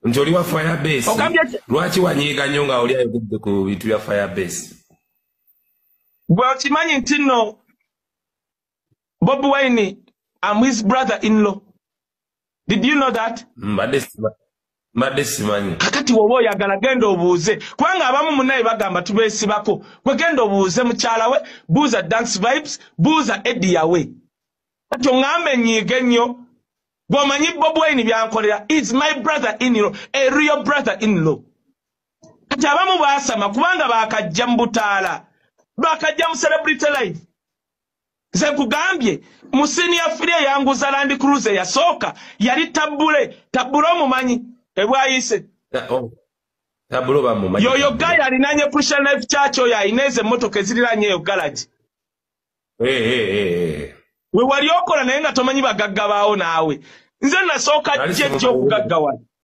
Njoli wa Firebase. Lwaki wanyiga nnyo nga oli ayogedde ku bintu bya Firebase. Gwe okimanyi nti nno Bob Wine, I'm his brother-in-law. Did you know that? Mbadde simanyi. Kakati woba oyagala genda obuuze. Kubanga abamu munnaye bagamba tubeesibako. Gwe genda obuuze mukyala we, buuza Dance Vibes, buuza Eddie yawe. Kati ongambe nyiige nnyo. Gwomanyi Bob Wine byankolera. It's my brother-in-law, a real brother-in-law. Kati abamu baasama kubanga baakajja mu butaala. Baakajja mu Celebrity Life. Ze kugambye mu senior affiliate yanguza Land Cruiser yasooka yali tabule omumanyi ebwayise. Tabule bamumanyi. Yoyo Kaye alinanye Christian Life Church oyo ayineze emmotoka eziriranye eyo garage. We wali okola naye nga tomanyi bagagga baawo naawe. Nze nasooka jjejja okugaggawa.